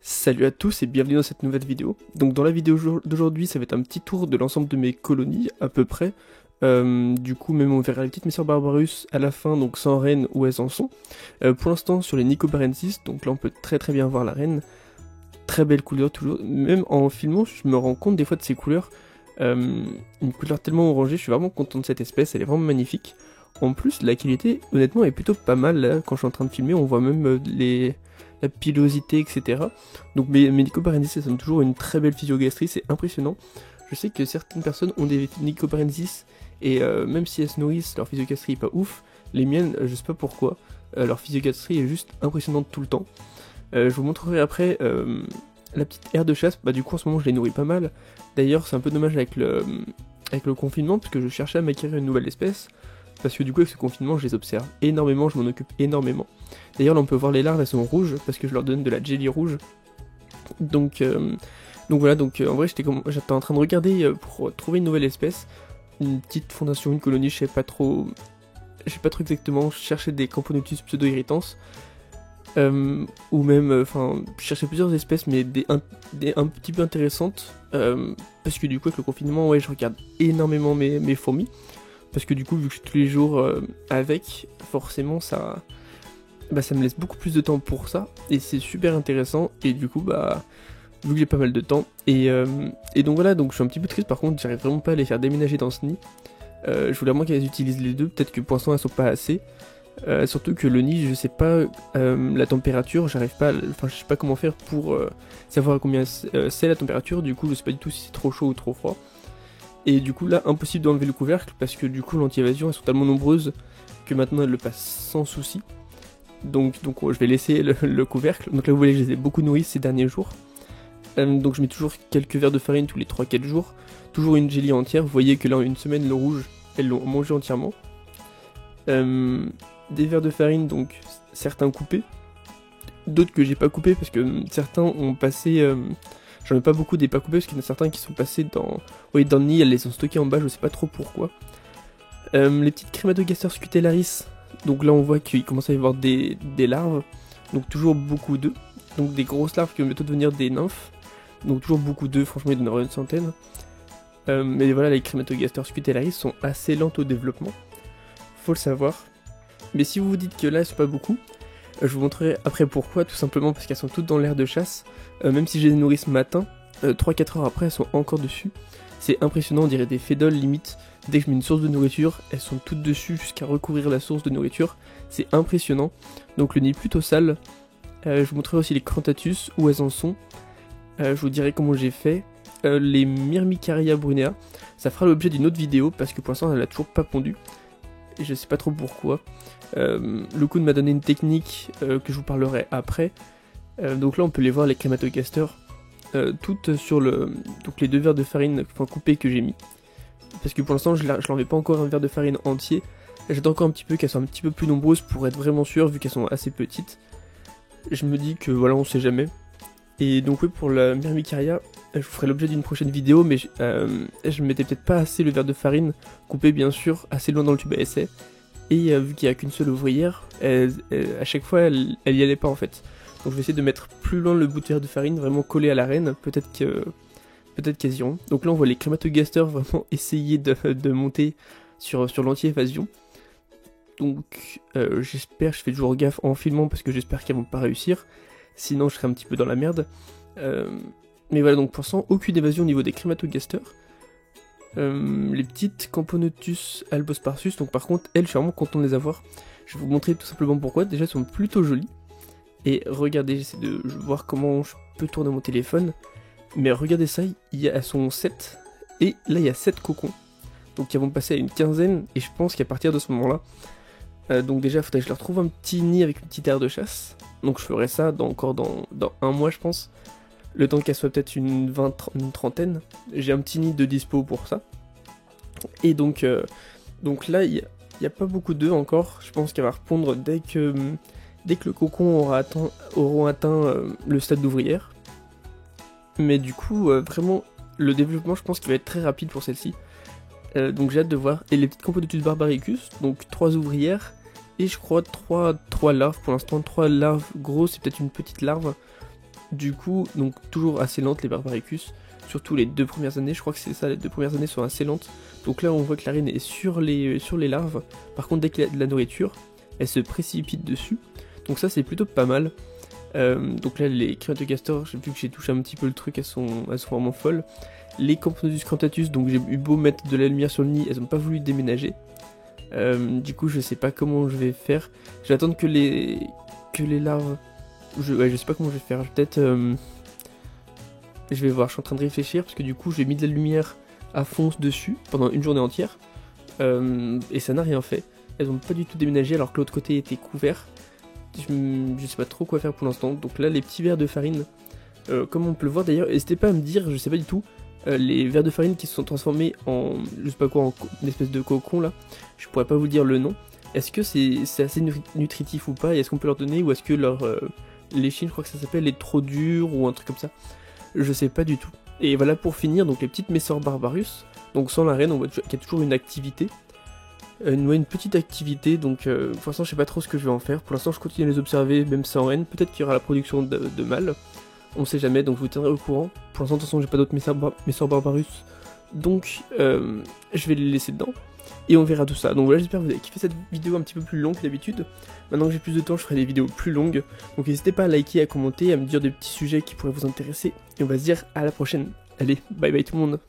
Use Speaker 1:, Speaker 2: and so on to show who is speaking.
Speaker 1: Salut à tous et bienvenue dans cette nouvelle vidéo. Donc dans la vidéo d'aujourd'hui, ça va être un petit tour de l'ensemble de mes colonies, à peu près. Du coup, même on verra les petites missions Barbarus à la fin, donc sans reine, où elles en sont. Pour l'instant, sur les Nicobarensis, donc là on peut très bien voir la reine. Très belle couleur toujours. Même en filmant, je me rends compte des fois de ces couleurs. Une couleur tellement orangée, je suis vraiment content de cette espèce, elle est vraiment magnifique. En plus, la qualité, honnêtement, est plutôt pas mal. Là, quand je suis en train de filmer, on voit même la pilosité, etc. Donc mes Nicobarensis, elles ont toujours une très belle physiogastrie, c'est impressionnant. Je sais que certaines personnes ont des Nicobarensis, et même si elles se nourrissent, leur physiogastrie est pas ouf. Les miennes, je sais pas pourquoi, leur physiogastrie est juste impressionnante tout le temps. Je vous montrerai après la petite aire de chasse. Bah du coup en ce moment je les nourris pas mal. D'ailleurs c'est un peu dommage avec le confinement, parce que je cherchais à m'acquérir une nouvelle espèce. Parce que du coup avec ce confinement je les observe énormément, je m'en occupe énormément. D'ailleurs là on peut voir les larves, elles sont rouges parce que je leur donne de la jelly rouge. Donc voilà, en vrai j'étais en train de regarder pour trouver une nouvelle espèce. Une petite fondation, une colonie, je sais pas trop exactement, je cherchais des Camponotus pseudo-irritans. Ou même, je cherchais plusieurs espèces mais un petit peu intéressantes. Parce que du coup avec le confinement, ouais, je regarde énormément mes fourmis. Parce que du coup, vu que je suis tous les jours avec, forcément, ça me laisse beaucoup plus de temps pour ça. Et c'est super intéressant. Et du coup, vu que j'ai pas mal de temps. Et donc voilà, donc je suis un petit peu triste. Par contre, j'arrive vraiment pas à les faire déménager dans ce nid. Je voulais vraiment qu'elles utilisent les deux. Peut-être que pour l'instant, elles sont pas assez. Surtout que le nid, je sais pas la température. Je sais pas comment faire pour savoir à combien c'est la température. Du coup, je sais pas du tout si c'est trop chaud ou trop froid. Et du coup là, impossible d'enlever le couvercle, parce que du coup l'anti-évasion, elles sont tellement nombreuses que maintenant elles le passent sans souci. Donc je vais laisser le couvercle. Donc là vous voyez que je les ai beaucoup nourries ces derniers jours. Donc je mets toujours quelques verres de farine tous les 3-4 jours. Toujours une jelly entière, vous voyez que là en une semaine le rouge, elles l'ont mangé entièrement. Des verres de farine, donc certains coupés. D'autres que j'ai pas coupés parce que certains ont passé... J'en ai pas beaucoup des pas coupés parce qu'il y en a certains qui sont passés dans le nid, elles les ont stockés en bas, je sais pas trop pourquoi. Les petites Crématogasters scutellaris, donc là on voit qu'il commence à y avoir des larves, donc toujours beaucoup d'œufs, donc des grosses larves qui vont bientôt devenir des nymphes, donc toujours beaucoup d'œufs, franchement il y en aura une centaine. Mais voilà, les Crématogasters scutellaris sont assez lentes au développement, faut le savoir. Mais si vous vous dites que là elles sont pas beaucoup, je vous montrerai après pourquoi, tout simplement parce qu'elles sont toutes dans l'aire de chasse. Même si je les nourris ce matin, 3-4 heures après elles sont encore dessus. C'est impressionnant, on dirait des fédoles limite. Dès que je mets une source de nourriture, elles sont toutes dessus jusqu'à recouvrir la source de nourriture. C'est impressionnant. Donc le nid plutôt sale. Je vous montrerai aussi les Crantatus, où elles en sont. Je vous dirai comment j'ai fait. Les Myrmicaria brunea, ça fera l'objet d'une autre vidéo parce que pour l'instant elle a toujours pas pondu. Et je sais pas trop pourquoi. Le coup m'a donné une technique que je vous parlerai après. Donc là on peut les voir, les Crématogasters, toutes sur donc les 2 verres de farine coupés que j'ai mis. Parce que pour l'instant je leur mets pas encore un verre de farine entier. J'attends encore un petit peu qu'elles soient un petit peu plus nombreuses pour être vraiment sûr, vu qu'elles sont assez petites. Je me dis que voilà, on sait jamais. Et donc oui, pour la Myrmicaria, je vous ferai l'objet d'une prochaine vidéo, mais je mettais peut-être pas assez le verre de farine, coupé bien sûr, assez loin dans le tube à essai. Et vu qu'il n'y a qu'une seule ouvrière, à chaque fois elle y allait pas en fait. Donc je vais essayer de mettre plus loin le bout de verre de farine, vraiment collé à la reine, peut-être qu'elles iront. Donc là on voit les Crématogasters vraiment essayer de monter sur l'anti-évasion. Donc j'espère, je fais toujours gaffe en filmant parce que j'espère qu'elles vont pas réussir. Sinon je serai un petit peu dans la merde. Mais voilà, donc pour l'instant aucune évasion au niveau des Crématogasters. Les petites Camponotus albosparsus, donc par contre elles je suis vraiment content de les avoir. Je vais vous montrer tout simplement pourquoi. Déjà elles sont plutôt jolies. Et regardez, j'essaie de voir comment je peux tourner mon téléphone. Mais regardez ça, elles sont 7. Et là il y a 7 cocons. Donc elles vont passer à une quinzaine. Et je pense qu'à partir de ce moment là, donc déjà il faudrait que je leur trouve un petit nid avec une petite aire de chasse. Donc je ferai ça encore dans un mois je pense. Le temps qu'elle soit peut-être une trentaine. J'ai un petit nid de dispo pour ça. Et donc là, il n'y a pas beaucoup d'œufs encore. Je pense qu'elle va répondre dès que le cocon auront atteint le stade d'ouvrière. Mais du coup, vraiment, le développement, je pense qu'il va être très rapide pour celle-ci. Donc j'ai hâte de voir. Et les petites Camponotus barbaricus, donc 3 ouvrières. Et je crois 3 larves pour l'instant. 3 larves grosses et peut-être une petite larve. Du coup, donc toujours assez lentes les Barbaricus, surtout les 2 premières années, je crois que c'est ça, les 2 premières années sont assez lentes. Donc là on voit que la reine est sur les larves, par contre dès qu'il y a de la nourriture, elle se précipite dessus, donc ça c'est plutôt pas mal. Donc là les crêtes de castor, j'ai vu que j'ai touché un petit peu le truc, elles sont vraiment folles. Les Campnodus crantatus, donc j'ai eu beau mettre de la lumière sur le nid, elles ont pas voulu déménager. Du coup je sais pas comment je vais faire, je vais attendre que les larves... je sais pas comment je vais faire, peut-être... je vais voir, je suis en train de réfléchir, parce que du coup j'ai mis de la lumière à fond dessus, pendant une journée entière, et ça n'a rien fait. Elles ont pas du tout déménagé, alors que l'autre côté était couvert. Je sais pas trop quoi faire pour l'instant, donc là les petits verres de farine, comme on peut le voir d'ailleurs, n'hésitez pas à me dire, je sais pas du tout, les verres de farine qui se sont transformés en, je sais pas quoi, en une espèce de cocon là, je pourrais pas vous dire le nom. Est-ce que c'est assez nutritif ou pas, et est-ce qu'on peut leur donner, ou est-ce que leur l'échine, je crois que ça s'appelle, est trop dure, ou un truc comme ça, je sais pas du tout. Et voilà pour finir, donc les petites Messor Barbarus, donc sans la reine, on voit qu'il y a toujours une activité, une petite activité, donc pour l'instant je sais pas trop ce que je vais en faire, pour l'instant je continue à les observer, même sans reine, peut-être qu'il y aura la production de mâles, on sait jamais, donc je vous tiendrai au courant. Pour l'instant de toute façon j'ai pas d'autres Messor Barbarus, donc je vais les laisser dedans, et on verra tout ça. Donc voilà, j'espère que vous avez kiffé cette vidéo un petit peu plus longue que d'habitude. Maintenant que j'ai plus de temps, je ferai des vidéos plus longues, donc n'hésitez pas à liker, à commenter, à me dire des petits sujets qui pourraient vous intéresser, et on va se dire à la prochaine. Allez, bye bye tout le monde.